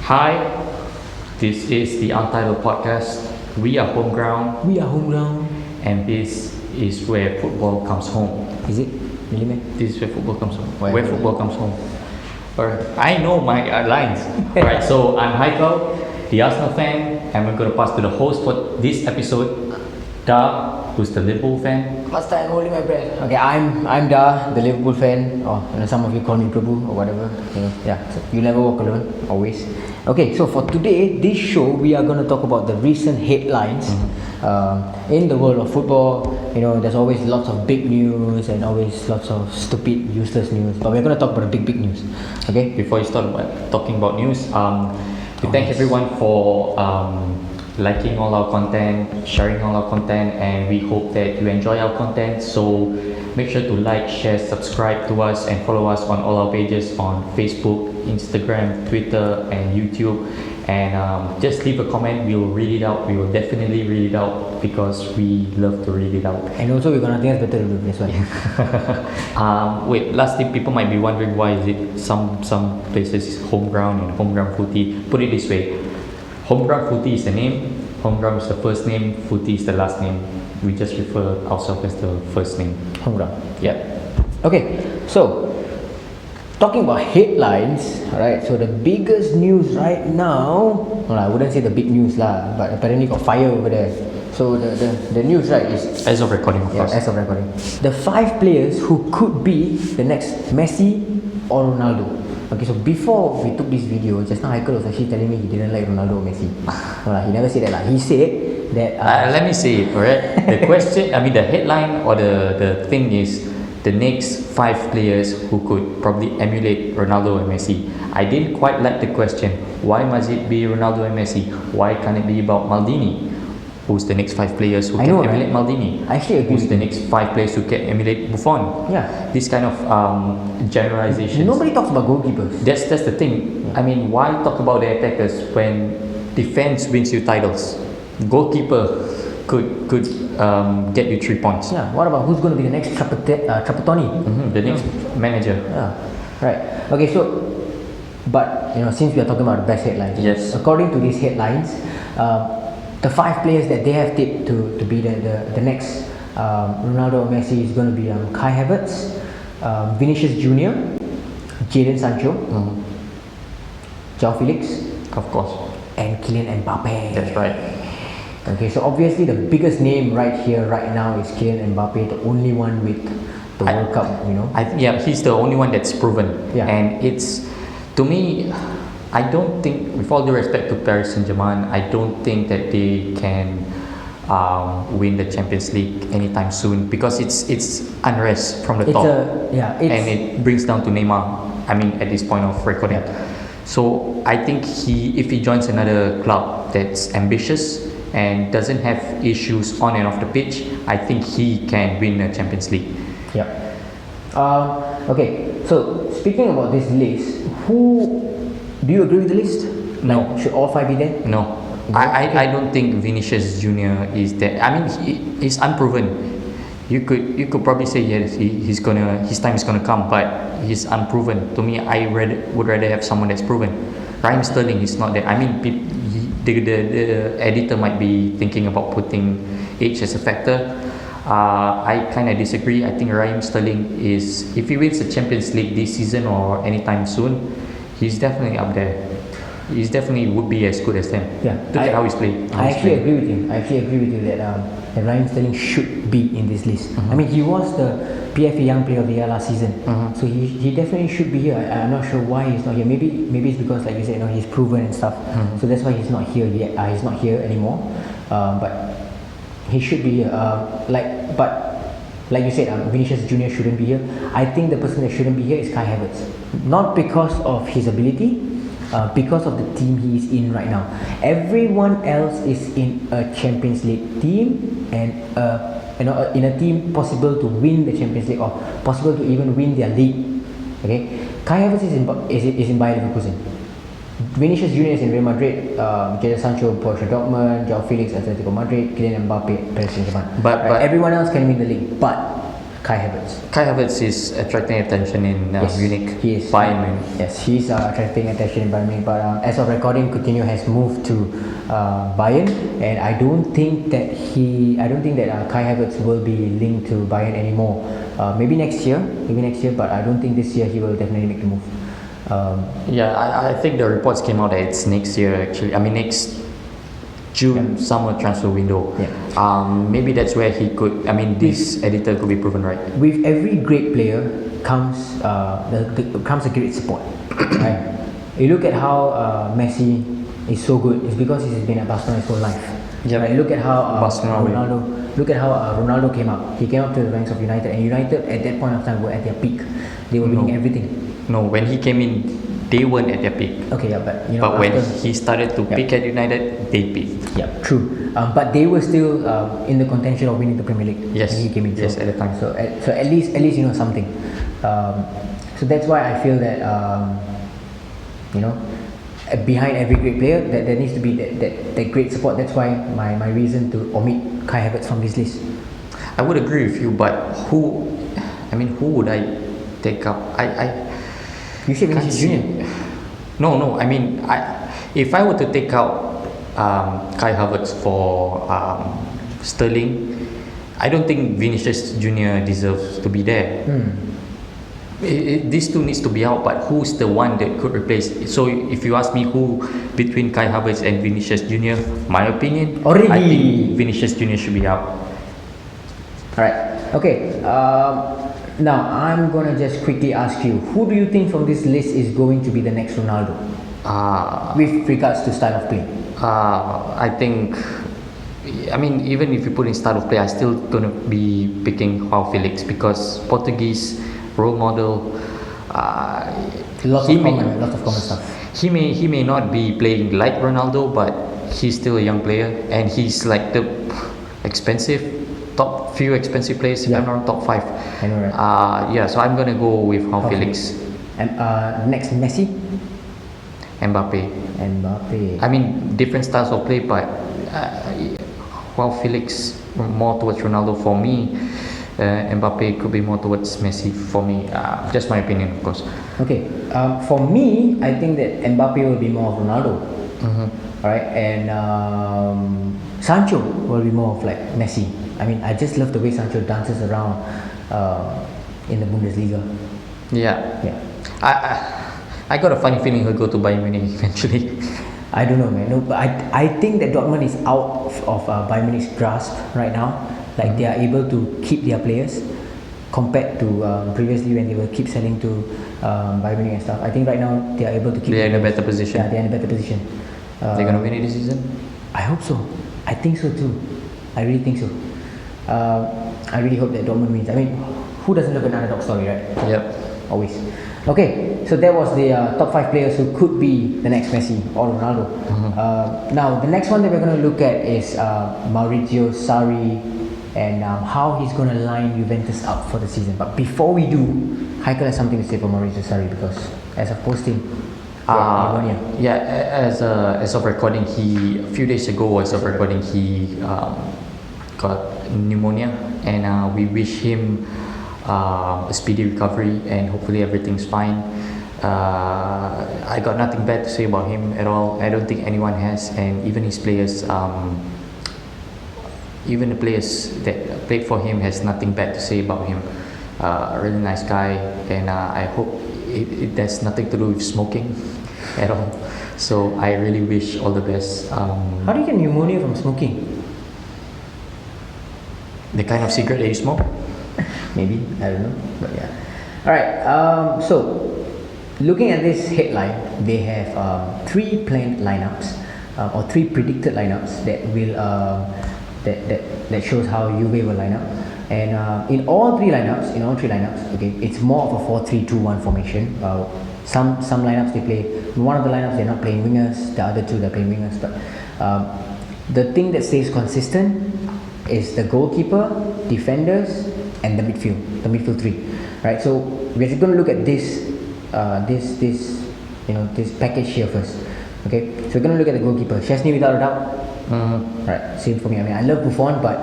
Hi, this is the Untitled podcast. We are HomeGround, We are HomeGround. and this is where football comes home. Is it? Really, man? This is where football comes home. Where? Where football comes home. Alright, I know my lines. Alright, so I'm Michael, the Arsenal fan, and we're going to pass to the host for this episode, Da, who's the Liverpool fan. Last time holding my breath. Okay, I'm Da, the Liverpool fan, or some of you call me Prabhu or whatever. So you never walk alone, always. Okay, so for today, this show we are going to talk about the recent headlines in the world of football. You know, there's always lots of big news and always lots of stupid, useless news. But we're going to talk about the big news. Okay. Before you start talking about news, we thank everyone for liking all our content, sharing all our content, and we hope that you enjoy our content. So make sure to like, share, subscribe to us, and follow us on all our pages on Facebook, Instagram, Twitter, and YouTube. And just leave a comment. We will read it out. We will definitely read it out because we love to read it out. And also we got nothing else better to do. That's why. Wait, lastly, people might be wondering why is it some places HomeGround and HomeGround Footy. Put it this way: HomeGround Footy is the name, HomeGround is the first name, Footy is the last name. We just refer ourselves as the first name. HomeGround. Yeah. Okay, so talking about headlines, alright, so the biggest news right now, well, I wouldn't say the big news lah, but apparently got fire over there. So the news, right, is As of recording, of course. as of recording, the 5 players who could be the next Messi or Ronaldo. Okay, so before we took this video, just now Michael was actually telling me he didn't like Ronaldo or Messi. No, he never said that lah. He said that Let me say it, alright? The question, the headline or the thing is the next 5 players who could probably emulate Ronaldo and Messi. I didn't quite like the question. Why must it be Ronaldo and Messi? Why can't it be about Maldini? Who's the next 5 players who can emulate Maldini? I actually agree. Who's the next 5 players who can emulate Buffon? Yeah. This kind of generalizations. Nobody talks about goalkeepers. That's the thing. Yeah. Why talk about the attackers when defense wins you titles? Goalkeeper could get you 3 points. Yeah. What about who's going to be the next Trapattoni? The next manager. Yeah. Right. Okay. So, but since we are talking about the best headlines, Yes. according to these headlines, the 5 players that they have tipped to be the next Ronaldo or Messi is going to be Kai Havertz, Vinicius Junior, Jadon Sancho, Joao Felix, Of course. and Kylian Mbappe. That's right. Okay, so obviously the biggest name right here, right now, is Kylian Mbappe, the only one with the World Cup. He's the only one that's proven. Yeah. And it's, to me, I don't think, with all due respect to Paris Saint-Germain, I don't think that they can win the Champions League anytime soon because it's unrest from the top. And it brings down to Neymar. At this point of recording. Yeah. So I think if he joins another club that's ambitious and doesn't have issues on and off the pitch, I think he can win a Champions League. Yeah. Okay, so speaking about this list, do you agree with the list? No. Like, should all 5 be there? No, No? I don't think Vinicius Junior is there. He's unproven. You could probably say yes, his time is gonna come, but he's unproven. To me, would rather have someone that's proven. Raheem Sterling is not there. The editor might be thinking about putting age as a factor. I kind of disagree. I think Raheem Sterling is, if he wins the Champions League this season or anytime soon, he's definitely up there. He's definitely would be as good as them. Yeah. Look at how he's playing. I actually agree with you. that Raheem Sterling should be in this list. He was the PFA Young Player of the Year last season, so he definitely should be here. I'm not sure why he's not here. Maybe it's because, like you said, he's proven and stuff. So that's why he's not here yet. He's not here anymore. But he should be here. Like you said, Vinicius Junior shouldn't be here. I think the person that shouldn't be here is Kai Havertz. Not because of his ability, because of the team he is in right now. Everyone else is in a Champions League team and in a team possible to win the Champions League or possible to even win their league. Okay, Kai Havertz is in Bayer Leverkusen. Vinicius Junior is in Real Madrid, Jadon Sancho, Borussia Dortmund, Joao Felix, Atletico Madrid, Kylian Mbappe, Paris Saint-Germain. But everyone else can win the league, but Kai Havertz. Kai Havertz is attracting attention in Munich. He is. Bayern Munich. Yes, he's attracting attention in Bayern Munich. But as of recording, Coutinho has moved to Bayern, and I don't think that Kai Havertz will be linked to Bayern anymore. Maybe next year, but I don't think this year he will definitely make the move. I think the reports came out that it's next year actually. I mean next June summer transfer window. Maybe that's where he could. I mean, this editor could be proven right. With every great player comes a great support. Right? You look at how Messi is so good. It's because he's been at Barcelona his whole life. Right? Look at how Ronaldo. Look at how Ronaldo came up. He came up to the ranks of United, and United at that point of time were at their peak. They were winning everything. No, when he came in, they weren't at their peak. Okay, but but when he started to peak at United, they peaked. Yeah, true. But they were still in the contention of winning the Premier League when he came in. Yes, at the time. So at least something. So that's why I feel that behind every great player, that there needs to be that great support. That's why my reason to omit Kai Havertz from this list. I would agree with you, but who would I take up? You said Vinicius Junior. No. I mean, if I were to take out Kai Havertz for Sterling, I don't think Vinicius Junior deserves to be there. These two needs to be out, but who's the one that could replace? So if you ask me who between Kai Havertz and Vinicius Junior, my opinion, I think Vinicius Junior should be out. Alright. Okay. Now, I'm going to just quickly ask you, who do you think from this list is going to be the next Ronaldo? With regards to style of play. I think, even if you put in style of play, I'm still going to be picking João Felix because Portuguese role model. Lots of common stuff. He may not be playing like Ronaldo, but he's still a young player and he's like the top few expensive players, if I'm not top 5. I know, right? So I'm gonna go with João Felix. And next, Messi? Mbappe. I mean, different styles of play, but João Felix more towards Ronaldo for me. Mbappe could be more towards Messi for me. Just my opinion, of course. Okay. For me, I think that Mbappe will be more of Ronaldo. Alright, and Sancho will be more of like Messi. I just love the way Sancho dances around in the Bundesliga. Yeah. I got a funny feeling he'll go to Bayern Munich eventually. I don't know, man. No, but I think that Dortmund is out of Bayern Munich's grasp right now. Like they are able to keep their players compared to previously when they will keep selling to Bayern Munich and stuff. I think right now they are able to keep. They're in a better position. Yeah, they're in a better position. They're gonna win it this season. I hope so. I think so too. I really think so. I really hope that Dortmund wins. Who doesn't love an underdog story, right? Yep. Always. Okay, so that was the top 5 players who could be the next Messi or Ronaldo. Now, the next one that we're going to look at is Maurizio Sarri and how he's going to line Juventus up for the season. But before we do, Haikal has something to say for Maurizio Sarri because as of posting, as of recording, a few days ago, he got pneumonia, and we wish him a speedy recovery, and hopefully everything's fine. I got nothing bad to say about him at all. I don't think anyone has, and even his players, even the players that played for him has nothing bad to say about him. A really nice guy, and I hope it has nothing to do with smoking at all. So I really wish all the best. How do you get pneumonia from smoking? The kind of cigarette that you smoke? Maybe, I don't know, but yeah. Alright, so looking at this headline, they have 3 planned lineups or 3 predicted lineups that will that shows how Juve will line up. And in all three lineups, okay, it's more of a 4-3-2-1 formation. Some lineups they play. One of the lineups they're not playing wingers. The other 2 they're playing wingers. But the thing that stays consistent is the goalkeeper, defenders, and the midfield 3. Right. So we're just going to look at this package here first. Okay. So we're going to look at the goalkeeper. Szczęsny without a doubt. Right. Same for me. I mean, I love Buffon, but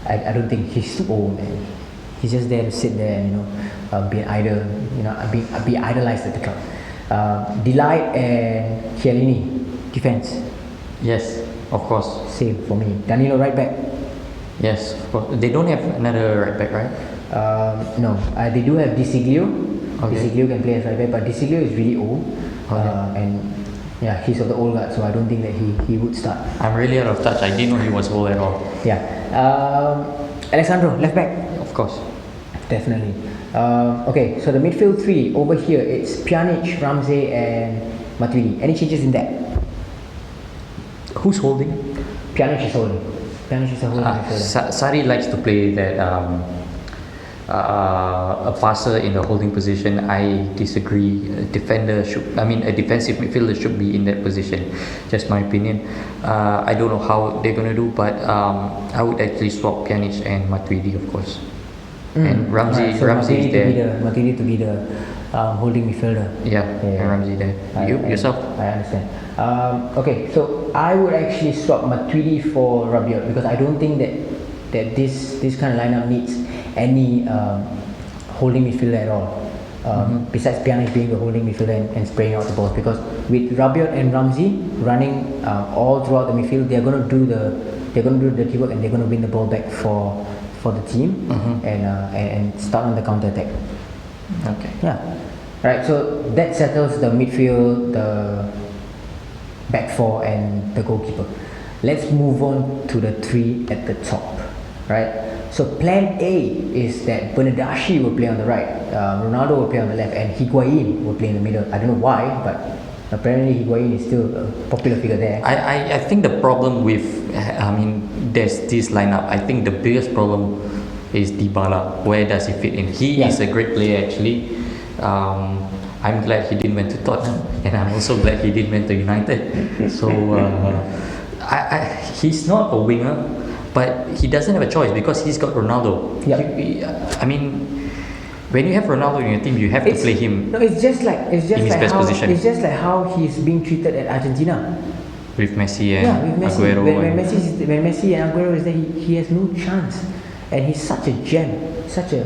I don't think he's too old, man. He's just there to sit there and be an idol, be idolized at the club. Delight and Chiellini, defense, Yes, of course. same for me. Danilo right back. Yes, of course. They don't have another right back, right? No, they do have Di Siglio. Okay. Di Siglio can play as right back, but Di Siglio is really old, and yeah, he's of the old guard, so I don't think that he would start. I'm really out of touch. I didn't know he was old at all. Yeah, Alessandro left back, Of course. definitely. Okay, so the midfield three over here, it's Pjanic, Ramsey, and Matuidi. Any changes in that? Who's holding? Pjanic is holding. Pjanic is a holding midfielder. Sari likes to play that a passer in the holding position. I disagree. A defensive midfielder should be in that position. Just my opinion. I don't know how they're gonna do, but I would actually swap Pjanic and Matuidi, of course. And Ramsey, Alright, so Ramsey is there. Matuidi to be the holding midfielder. Yeah, and Ramsey there. Yourself? I understand. Okay, so I would actually swap Matuidi for Rabiot because I don't think that this kind of lineup needs any holding midfielder at all. Besides Pjanic being the holding midfielder and spraying out the balls, because with Rabiot and Ramsey running all throughout the midfield, they're going to do the dirty work and they're going to win the ball back for the team and start on the counter attack. Okay. Yeah. Right. So that settles the midfield, the back four, and the goalkeeper. Let's move on to the three at the top. Right. So plan A is that Bernardeschi will play on the right, Ronaldo will play on the left, and Higuain will play in the middle. I don't know why, but apparently Higuain is still a popular figure there. I think the problem with, there's this lineup. I think the biggest problem is Dybala. Where does he fit in? He is a great player actually. I'm glad he didn't went to Tottenham, and I'm also glad he didn't went to United. So he's not a winger, but he doesn't have a choice because he's got Ronaldo. When you have Ronaldo in your team, you have to play him. No, it's just like his best position. It's just like how he's being treated at Argentina. With Messi and with Messi. Aguero. When Messi and Aguero is there, he has no chance, and he's such a gem, such a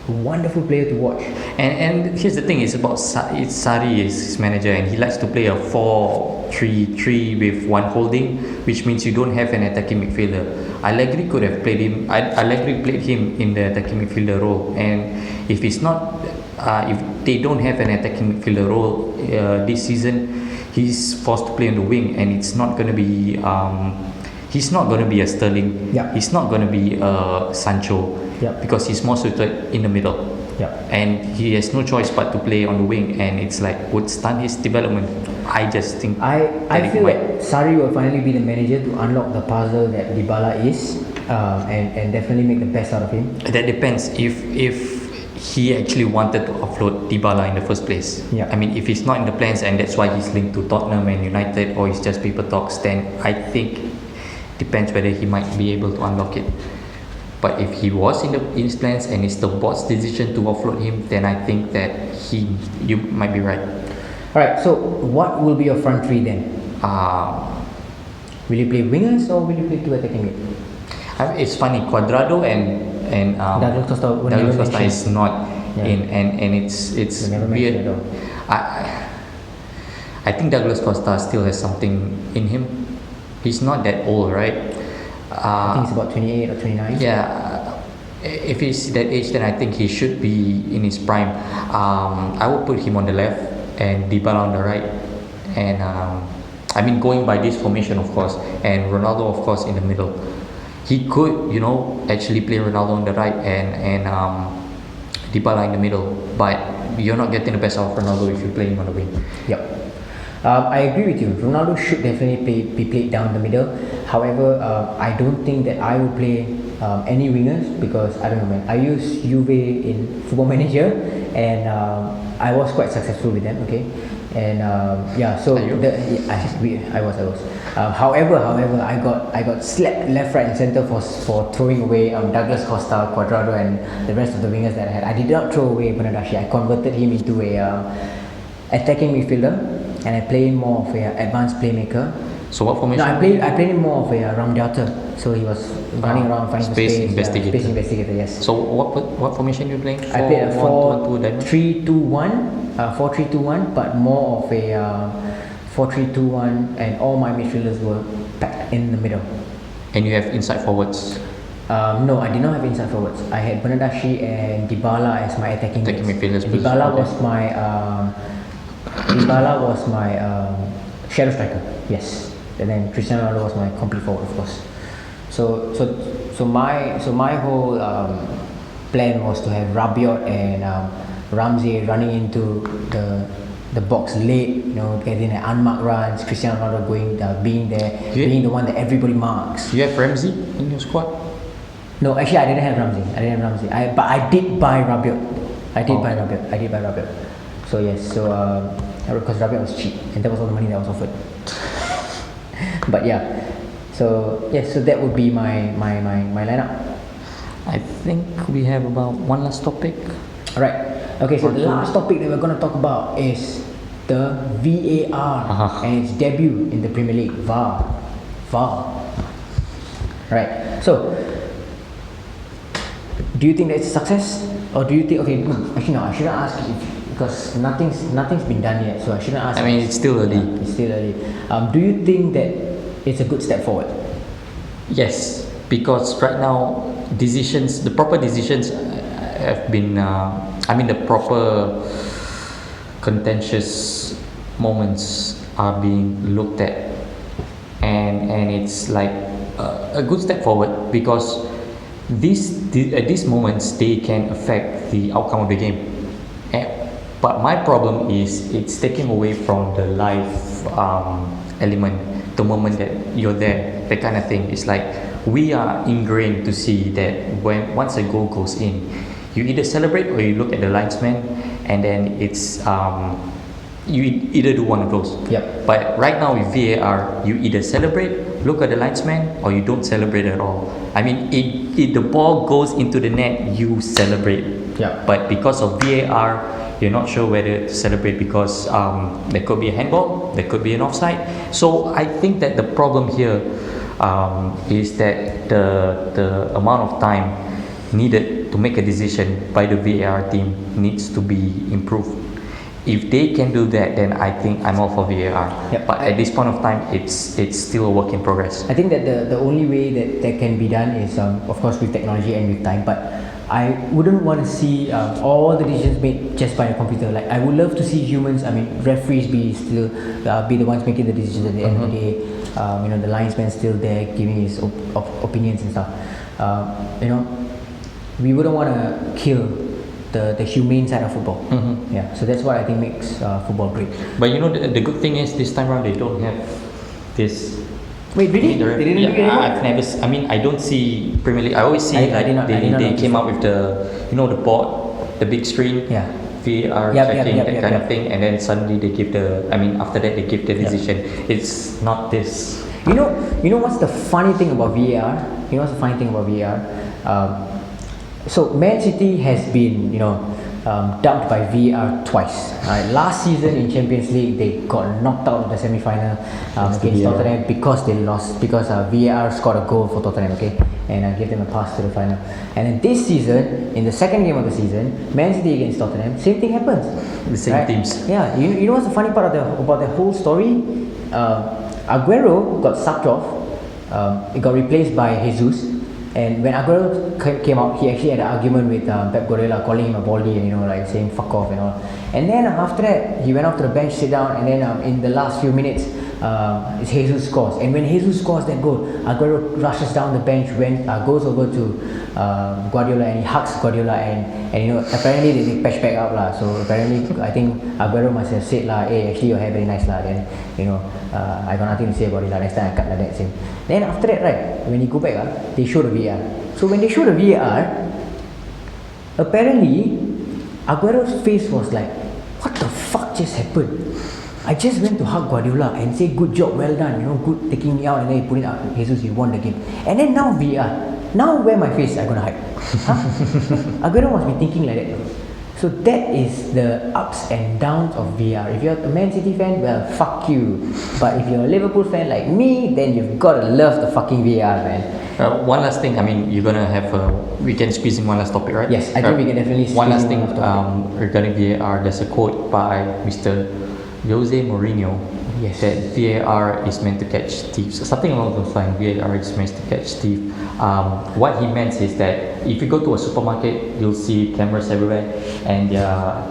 wonderful player to watch. And here's the thing: it's about Sari is his manager, and he likes to play a 4-3-3 with one holding, which means you don't have an attacking midfielder. Allegri could have played him. Allegri played him in the attacking midfielder role, and if he's not, if they don't have an attacking midfielder role this season, he's forced to play on the wing, and it's not going to be. He's not going to be a Sterling. Yeah. He's not going to be a Sancho. Yeah. Because he's more suited in the middle. Yeah. And he has no choice but to play on the wing, and it's like would stunt his development. I just think I feel that Sarri will finally be the manager to unlock the puzzle that Dybala is, and definitely make the best out of him. that depends if he actually wanted to offload Dybala in the first place. Yeah. If he's not in the plans and that's why he's linked to Tottenham and United, or it's just paper talks, then I think depends whether he might be able to unlock it. But if he was in his plans and it's the board's decision to offload him, then I think that you might be right. Alright, so what will be your front three then? Will you play wingers or will you play two attacking mid? It's funny, Cuadrado and Douglas Costa were never Costa mentioned. is not in, and it's They never weird. mentioned at all. I think Douglas Costa still has something in him. He's not that old, right? I think it's about 28 or 29. Yeah, if he's that age, then I think he should be in his prime. I would put him on the left and Dybala on the right, and going by this formation, of course, and Ronaldo, of course, in the middle. He could, actually play Ronaldo on the right and Dybala in the middle, but you're not getting the best out of Ronaldo if you play him on the wing. Yep. I agree with you. Ronaldo should definitely be played down the middle. However, I don't think that I would play any wingers because I don't know, man. I use Juve in Football Manager, and I was quite successful with them. Okay, and so I was. However, I got slapped left, right, and center for throwing away Douglas Costa, Cuadrado, and the rest of the wingers that I had. I did not throw away Bernardeschi. I converted him into a attacking midfielder, and I play him more of an advanced playmaker. So what No, formation? I played him more of a Ramdata. So he was running around finding Space space. investigator. Space investigator, yes. So what formation you playing? I played a 4-1-2 diamond? 4-3-2-1, 4-3-2-1, but more of a 4-3-2-1, and all my midfielders were packed in the middle. And you have inside forwards. No, I did not have inside forwards. I had Bernardashi and Dybala as my attacking Midfielders. And Dybala was my shadow striker. Yes, and then Cristiano Ronaldo was my complete forward, of course. So my whole plan was to have Rabiot and Ramsey running into the box late, getting an unmarked runs. Cristiano Ronaldo being there, being the one that everybody marks. You have Ramsey in your squad? No, actually, I didn't have Ramsey. But I did buy Rabiot. I did buy Rabiot. So yes, because Rabiot was cheap, and that was all the money that was offered. But yeah, so that would be my lineup. I think we have about one last topic. Alright. Okay, so the last topic that we're going to talk about is the VAR and its debut in the Premier League. VAR. Right. So, do you think that it's a success, or do you think? Okay, actually no, I shouldn't ask you because nothing's been done yet. So I shouldn't ask. I mean, it's still early. Yeah, it's still early. Do you think that it's a good step forward? Yes, because right now the proper decisions have been. The proper contentious moments are being looked at, and it's like a good step forward because these moments they can affect the outcome of the game. But my problem is it's taking away from the live element, the moment that you're there, that kind of thing. It's like we are ingrained to see that once a goal goes in, you either celebrate or you look at the linesman, and then it's you either do one of those. Yep. But right now with VAR, you either celebrate, look at the linesman, or you don't celebrate at all. I mean, if the ball goes into the net, you celebrate. Yeah. But because of VAR, you're not sure whether to celebrate because there could be a handball, there could be an offside. So I think that the problem here is that the amount of time needed to make a decision by the VAR team needs to be improved. If they can do that, then I think I'm all for VAR. Yep. But at this point of time, it's still a work in progress. I think that the only way that can be done is of course with technology and with time. But I wouldn't want to see all the decisions made just by a computer. Like I would love to see humans. I mean, referees be the ones making the decisions at the end of the day. The linesman still there giving his opinions and stuff. We wouldn't want to kill the humane side of football. Yeah, so that's what I think makes football great. But the good thing is this time around they don't have this. Wait, really? They didn't make it anymore? I've never. I don't see Premier League. I always see they came out with the board, the big screen. Yeah. VAR checking that kind of thing, and then suddenly they give after that they give the decision. It's not this. You know what's the funny thing about VAR? So Man City has been dumped by VAR twice. Last season in Champions League they got knocked out of the semi-final against Tottenham because they lost, because VAR scored a goal for Tottenham, and gave them a pass to the final. And then this season, in the second game of the season, Man City against Tottenham, same thing happens. The same teams. Yeah, you know what's the funny part about the whole story? Aguero got sucked off. It got replaced by Jesus. And when Aguero came out, he actually had an argument with Pep Guardiola, calling him a baldy and saying fuck off and all. And then after that, he went off to the bench, sit down, and then in the last few minutes, Jesus scores. And when Jesus scores that goal, Aguero rushes down the bench, goes over to Guardiola, and he hugs Guardiola, and apparently they patch back up lah. So apparently, I think Aguero must have said lah, hey, actually your hair very nice lah. Then I got nothing to say about it lah. Next time I cut like that same. Then after that, right, when he go back, they show the VAR. So when they show the VAR, apparently Aguero's face was like, what the fuck just happened? I just went to hug Guardiola and say good job, well done, good taking me out, and then he put it up. Jesus, you won the game. And then now VAR. Now where my face I gonna hide? Aguero must be thinking like that. So that is the ups and downs of VAR. If you're a Man City fan, well, fuck you. But if you're a Liverpool fan like me, then you've got to love the fucking VAR, man. One last thing, I mean, you're gonna have we can squeeze in one last topic, right? Yes, I think we can definitely one last squeeze in thing one last topic. regarding VAR. There's a quote by Mr. Jose Mourinho. Yes. That VAR is meant to catch thieves, something along those lines. VAR is meant to catch thieves. What he meant is that if you go to a supermarket, you'll see cameras everywhere, and their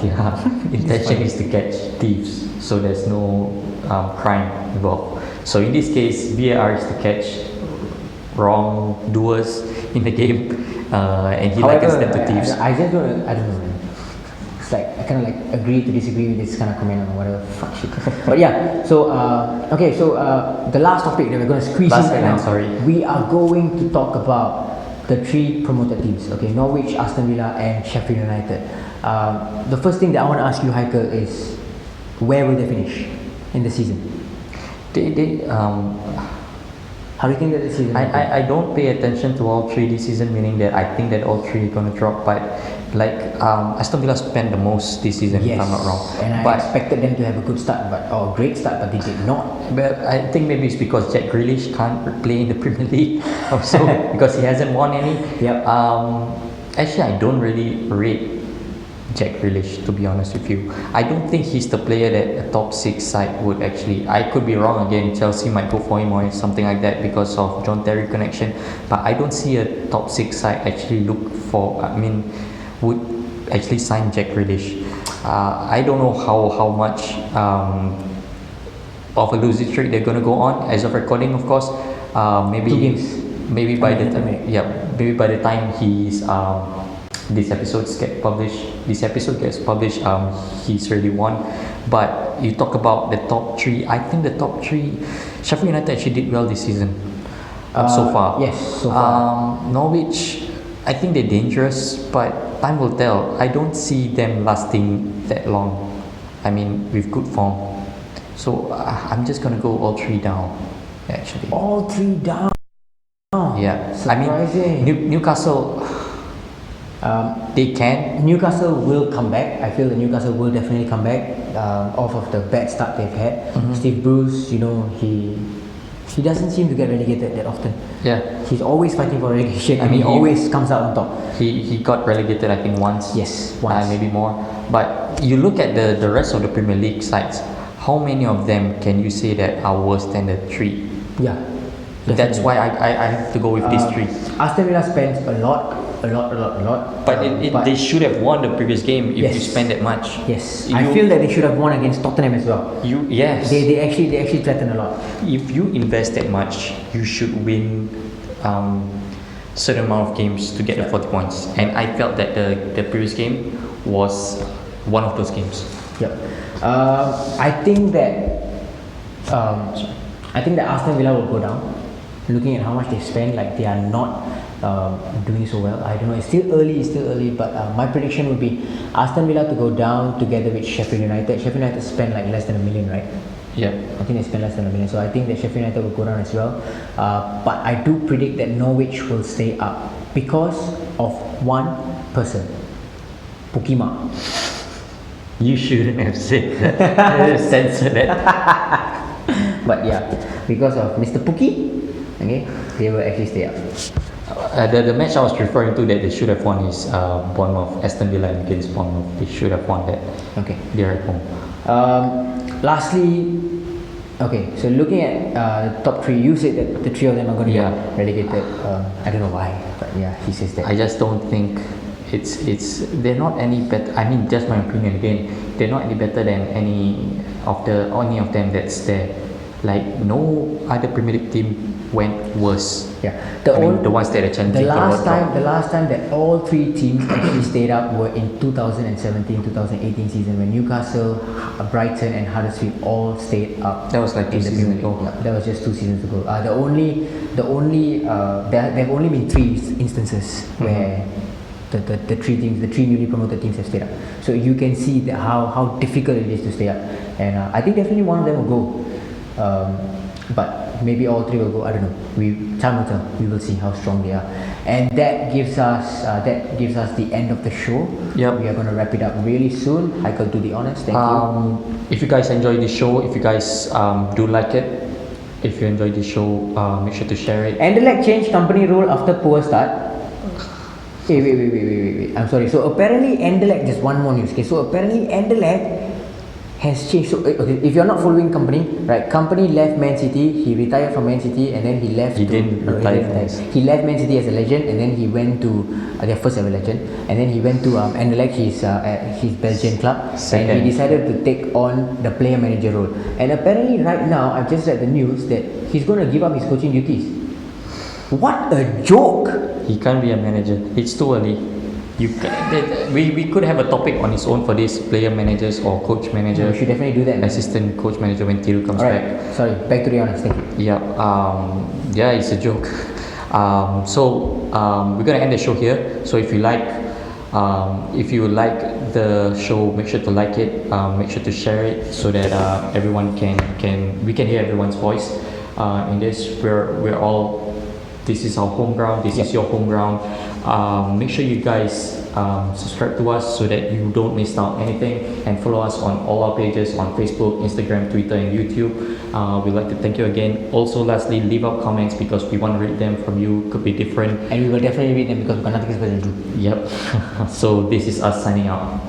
intention is to catch thieves. So there's no crime involved. So in this case, VAR is to catch wrongdoers in the game, and he likens them to thieves. I just don't. I don't know. Man. It's like I kind of like agree to disagree with this kind of comment on whatever fuck shit. But yeah, so okay, so the last topic that we're going to squeeze in right now. Sorry. We are going to talk about the 3 promoted teams. Okay, Norwich, Aston Villa, and Sheffield United. The first thing that I want to ask you, Heikel, is where will they finish in the season? How do you think that this season? I don't pay attention to all 3 this season, meaning that I think that all 3 are going to drop. But like Aston Villa spent the most this season, yes, if I'm not wrong. And I expected them to have a good start, or great start, but they did not. But I think maybe it's because Jack Grealish can't play in the Premier League, also because he hasn't won any. Yep. Actually, I don't really rate Jack Grealish, to be honest with you. I don't think he's the player that a top 6 side would actually. I could be wrong again. Chelsea might go for him or something like that because of John Terry connection. But I don't see a top 6 side actually look for. Would actually sign Jack Grealish. I don't know how much of a losing streak they're going to go on as of recording, of course. Maybe 2 games. Maybe by the time, maybe by the time this episode gets published, he's already won. But you talk about the top 3. I think the top 3, Sheffield United actually did well this season so far. Yes, so far. Norwich, I think they're dangerous, but time will tell. I don't see them lasting that long. I mean, with good form. So I'm just gonna go all 3 down. Actually. All 3 down. Yeah. Surprising. I mean, Newcastle. They can. Newcastle will come back. I feel that Newcastle will definitely come back off of the bad start they've had. Steve Bruce, he doesn't seem to get relegated that often. Yeah. He's always fighting for relegation. I mean, he always comes out on top. He got relegated, I think, once. Yes, once. Maybe more. But you look at the rest of the Premier League sides. How many of them can you say that are worse than the 3? Yeah. That's why I have to go with these 3. Aston Villa spends a lot. But they should have won the previous game if you spend that much. Yes, I feel that they should have won against Tottenham as well. Yes. They actually threaten a lot. If you invest that much, you should win certain amount of games to get the 40 points. And I felt that the previous game was one of those games. Yep. I think that Aston Villa will go down. Looking at how much they spend, like they are not doing so well. I don't know. It's still early. But my prediction would be Aston Villa to go down together with Sheffield United. Sheffield United spend like less than $1 million, right? Yeah. I think they spend less than $1 million. So I think that Sheffield United will go down as well. But I do predict that Norwich will stay up because of one person, Pukima. You shouldn't have said that. Censor that. But yeah, because of Mr. Puki, okay, they will actually stay up. The match I was referring to that they should have won is Bournemouth, Aston Villa against Bournemouth. They should have won that. Okay. They're at home. Lastly, okay, so looking at the top 3, you said that the 3 of them are going to get relegated. I don't know why, but yeah, he says that. I just don't think they're not any better. I mean, just my opinion again. They're not any better than any of them that's there. Like no other Premier League team went worse. Yeah, the ones that are challenging. The last time that all 3 teams actually stayed up were in 2017-2018 season when Newcastle, Brighton, and Huddersfield all stayed up. That was like 2 seasons ago. Yeah, that was just 2 seasons ago. There have only been 3 instances where the 3 teams, the 3 newly promoted teams have stayed up. So you can see how difficult it is to stay up, and I think definitely one of them will go. but maybe all three will go. I don't know. Time will tell. We will see how strong they are, and that gives us the end of the show. Yep. We are going to wrap it up really soon. Haikal, do the honors. Thank you. If you guys enjoy this show, if you guys do like it, if you enjoy this show, make sure to share it. Anderlecht changed company role after poor start. Wait. I'm sorry. So apparently Anderlecht, just one more news. Okay, so apparently Anderlecht has changed. So okay, if you're not following company, right? Company left Man City. He retired from Man City, and then he left. He didn't retire. He left Man City as a legend, and then he went to their first ever legend, and then he went to Anderlecht, his Belgian club, Second. and he decided to take on the player manager role. And apparently, right now, I've just read the news that he's going to give up his coaching duties. What a joke! He can't be a manager. It's too early. We could have a topic on its own for this player managers or coach manager. We should definitely do that. Man. Assistant coach manager when Tiru comes back. Sorry, back to the honors. Thank you. Yeah. It's a joke. We're gonna end the show here. So if you like the show, make sure to like it. Make sure to share it so that everyone we can hear everyone's voice. In this, we're all. This is our home ground. This is your home ground. Make sure you guys subscribe to us so that you don't miss out anything, and follow us on all our pages on Facebook, Instagram, Twitter, and YouTube. We'd like to thank you again. Also, lastly, leave out comments because we want to read them from you. Could be different, and we will definitely read them because we've got nothing else to do. Yep. So this is us signing out.